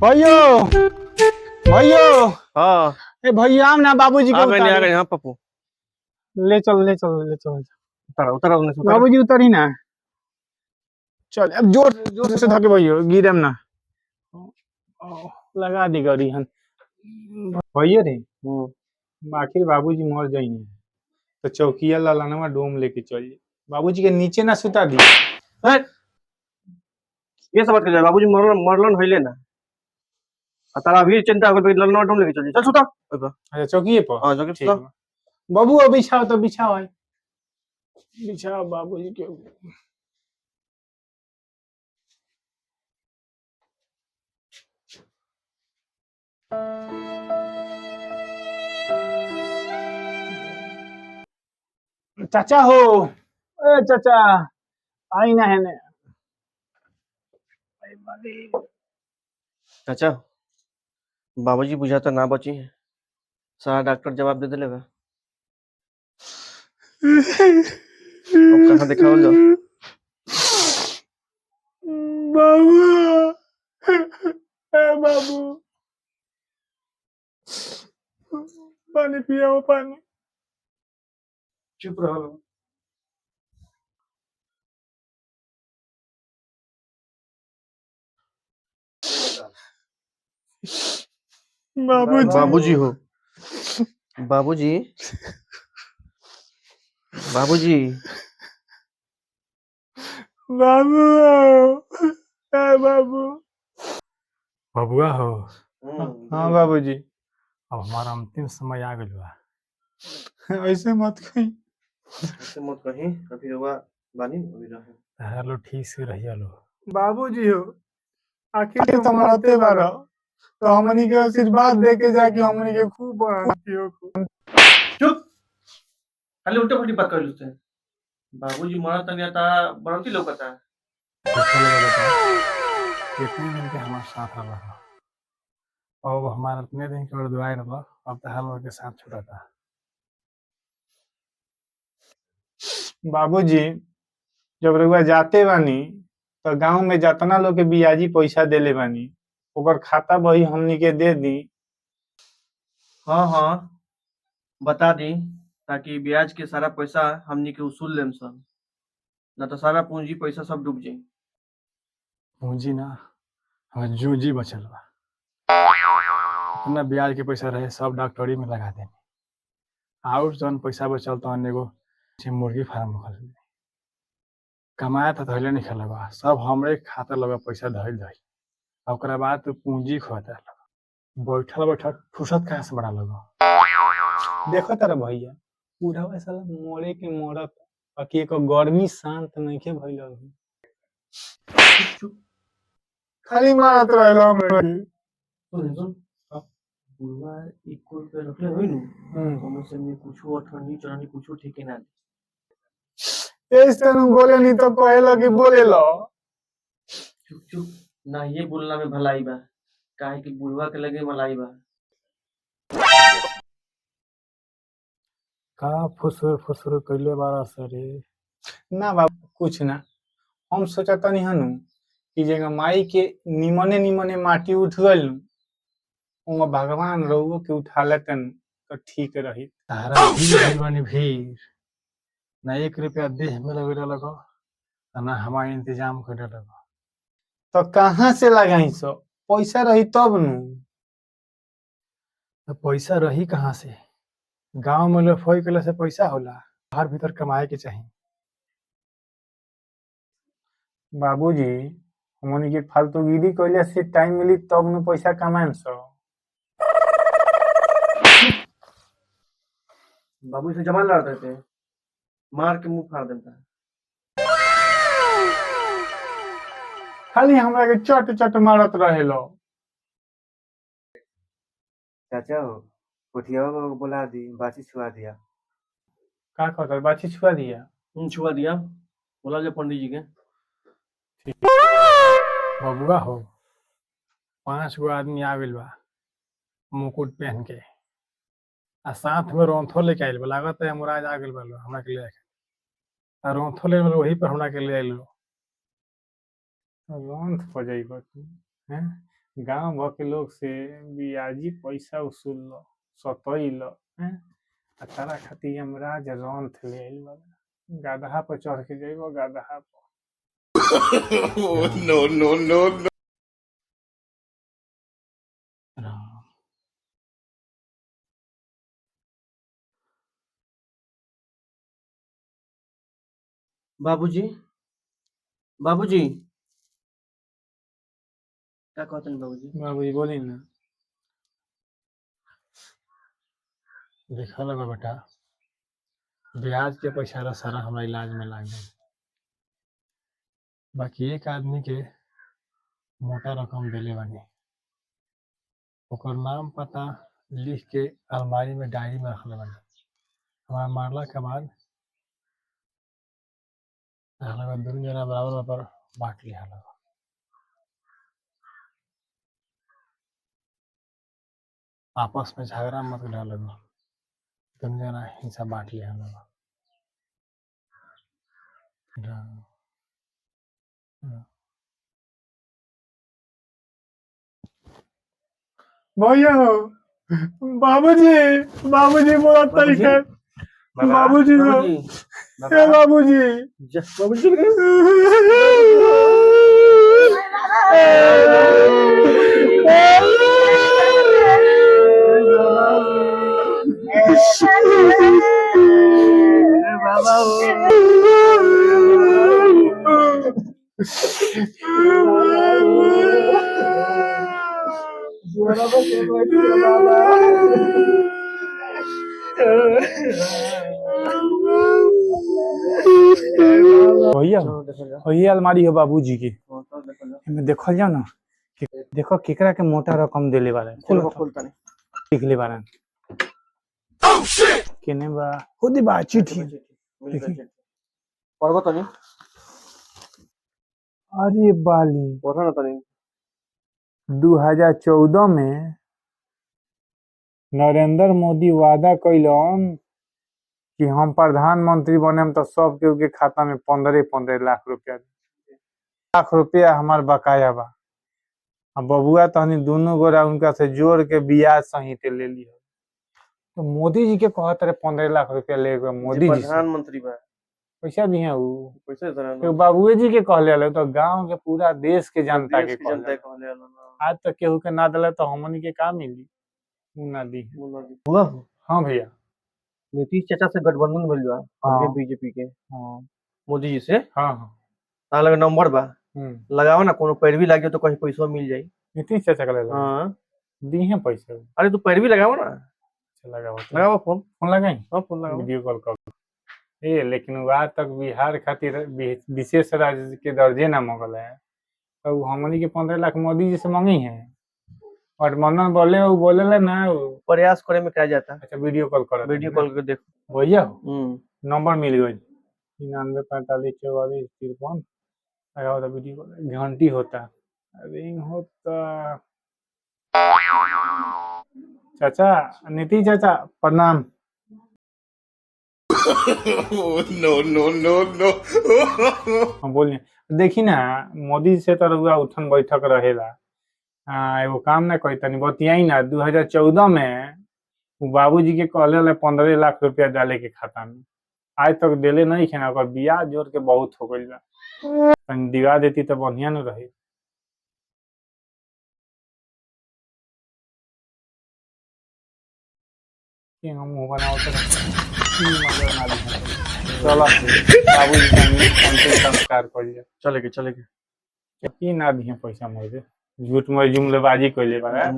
भाइयो भाइयो, हाँ ए भैया हम ना बाबूजी आ को गए उतार। आ गए हाँ पप्पू। ले चल ले चल ले चल। उतारा उतारा उन्हें से उतारा। बाबूजी उतरी ना। चल अब जोर से धके भैया गिरम ना। लगा दी गड़ी हन भैया रे। आखिर बाबूजी मर जाइए तो चौकिया लालानवा डोम लेके चल बाबूजी के नीचे ना सुता दी। ये सब बात कर बाबूजी मरलन मरलन होइले ना। तारा अभी चिंता हो गई ललना ढूंढ लेके चल चल सुता। अच्छा चौकिए पर। हां जगह ठीक सुता। बा। बाबू अब बिछाओ तो बिछाओ है बिछाओ बाबूजी के। चाचा हो, ए चाचा आई ना है ने। चाचा बाबूजी बुझाता ना बची है। सारा डॉक्टर जवाब दे देले बा। अब कहाँ दिखाओ जाओ। बाबू, ए बाबू पानी पियाओ पानी। चुप रहो। बाबूजी बाबूजी हो। बाबूजी बाबूजी बाबू, ए बाबू बबुआ हो। हाँ बाबूजी अब हमारा अंतिम समय आ गइल बा। ऐसे मत कही। ऐसे मत कहीं अभी हुआ बानी अभी रहे। तारा लो ठीक से रहिया लो। बाबूजी हो आखिर तुम रहते बारो तो हमनी के आशीर्वाद दे के जाके हमनी के खूब बढ़ाती हो। चुप। खाली उल्टा पुल्टी बात कर लेते हैं। बाबूजी मरा तनिया ता बरंती लौकता है। कितने दिन के हमारे साथ रहा अब हमारा इतने दिन के दुआई रहा अब तो हम लोग के साथ छुड़ा था। बाबूजी जब रउआ जाते बानी तो गांव में जतना लोग के बियाजी पैसा देले बानी ओकर खाता बही हमनी के दे दी। हाँ हाँ बता दी ताकि ब्याज के सारा पैसा हमनी के उसूल लेम सन। ना तो सारा पूंजी पैसा सब डूब जाई। पूंजी ना हमार जूजी बचल बा। इतना ब्याज के पैसा रहे सब डॉक्टरी में लगा देनी और जौन पैसा बचल तो एगो मुर्गी फार्म खोल ली। कमाया तो धैले नहीं खेला बा सब हमरे खाता लगा पैसा धैल धैल ओकरा बाद तो पूंजी खोता बैठल बैठल फुर्सत कहाँ से बड़ा लगा। देखो तारा भैया पूरा वैसा मोरे के मोरत बाकी एक गर्मी शांत नहीं के भइल अभी। खाली मारत रहलो हमरा के। सुन सुन बुआ इक्वल पे रखले होई नु हम से में कुछ अठन्नी चरनी कुछ ठेके ना ऐसे न बोले नहीं तो कहे लगे बोले लो। चुप चुप ना ये बोलना में भलाई बा काहे कि बुढ़वा के लगे मलाई बा। का फुसुर फुसुर कइले बारा सरे। ना बाबू कुछ ना हम सोचता नहीं हनु कि जगह माई के निमने निमने माटी उठ गइल उमा भगवान रहुओ के उठा लेतन तो ठीक रही। तारा भीड़ बानी भीड़ ना 1 रुपया देह में लगेला लगो ना हमारे इंतजाम करे लगो तो कहाँ से लगाई सो पैसा रही तब नु। तो पैसा रही कहाँ से गांव में लफोई के से पैसा होला बाहर भीतर कमाए के चाहिए। बाबूजी हमनी के फालतूगिरी कइले से टाइम मिली तब न पैसा कमाएम सो। बाबू से जमा लड़ देते मार के मुंह फाड़ देता है। खाली हमरा के चट चट मारत रहेलो। चाचा हो कोठिया को बुला दी बाची छुआ दिया। का कहता बाछी छुआ दिया? छुआ दिया, बोला ले पंडित जी के। बबुआ हो, 5 गो आदमी आ गइल बा मुकुट पहन के, आ साथ में रोंथो लेके आइल बा। लागत है मुराज आ गइल बा लो हमरा के ले आके। आ रोंथो ले बा वही पर हमरा के ले आइल लो। रंथ हो जाइबा तू हैं? गांव भर के लोग से बियाजी पैसा वसूल लो, सतैल हैं? आ तारा खातिर यमराज रंथ ले आइल बा। गदहा पर चढ़ के जाइबो, गदहा पर। राम। बाबूजी, बाबूजी, क्या कहते हैं बाबूजी? बाबूजी बोली ना। देखा लगा बेटा, ब्याज के पैसा ला सारा हमरा इलाज में लाग गई। बाकी एक आदमी के मोटा रकम देले बानी, ओकर नाम पता लिख के अलमारी में डायरी में रखले बानी। हमारा मारला के बाद दोनों जना बराबर पर बांट लिया लगा। आपस में झगड़ा मत कर लगा, दोनों जना हिस्सा बांट लिया लगा। राम। राम। भैया हो, बाबूजी, बाबूजी बोला बाबूजी? तरीका, बाबूजी हो, बाबूजी, हे बाबूजी। बाबूजी चल गए। बाबा भैया और ये अलमारी है बाबूजी की। इनमें देखल जाओ ना कि देखो केकरा के मोटा रकम देले बारे। खोल खोलता नहीं। लिख ले बारे केने बा खुदी बा चिट्ठी। पढ़बो तो नहीं, अरे बाली पढ़ो ना तो नहीं। 2014 में नरेंद्र मोदी वादा कैलन कि हम प्रधानमंत्री बने तो सब केहू के खाता में 15-15 लाख रुपया हमार बकाया बा। अब बबुआ तहनी दोनों गोरा उनका से जोड़ के ब्याज सहित ले लिया। तो मोदी जी के कहत रहे 15 लाख रुपया ले गए मोदी जी से प्रधानमंत्री बा, पैसा दिए उ पैसे जरा तो बाबुए जी के कहले हले तो गांव के पूरा देश के जनता के जनता कहले। कहले वाला ना। आज तक केहू के ना दिले तो हमनी के का मिली? उ ना दी। हुआ हाँ भैया। नीतीश चाचा से गठबंधन भइल बा, हाँ। बीजेपी के हाँ मोदी जी से। हाँ हाँ। ताला लगा नंबर बा, लगाओ ना, कोनो पैरवी लागे तो कहीं पैसा मिल जाई। नीतीश चाचा का ले लो। हाँ दी है पैसा। अरे तू पैरवी लगाओ ना, लगाओ लगाओ फोन। फोन लगाई। हाँ फोन लगाओ। वीडियो कॉल कर। लेकिन वो आज तक बिहार खातिर विशेष राज्य के दर्जे ना मांगल है। तो हमनी के 15 लाख मोदी जी से मांगी है और मनन बोले वो बोले ले ना प्रयास करे में क्या जाता है। अच्छा वीडियो कॉल कर। वीडियो कॉल के देखो भैया नंबर मिल गई 99 45 44 53। लगाओ तो वीडियो कॉल घंटी होता रिंग होता। चाचा नीतीश चाचा प्रणाम। नो हम बोलिए देखी ना मोदी से तो रुआ उठन बैठक रहेला। एगो काम ना कही तनी बतियाई ना 2014 में बाबूजी के कहले 15 लाख रुपया डाले के खाता में आज तक देले नहीं है ना। ब्याज जोड़ के बहुत हो गई बा, तनी दिवा देती तो बढ़िया न रही। हम बनाओ चलो बाबूजी संस्कार कर चलेगी की ना दिए पैसा मुझे झूठ में जुमलेबाजी कैले बा।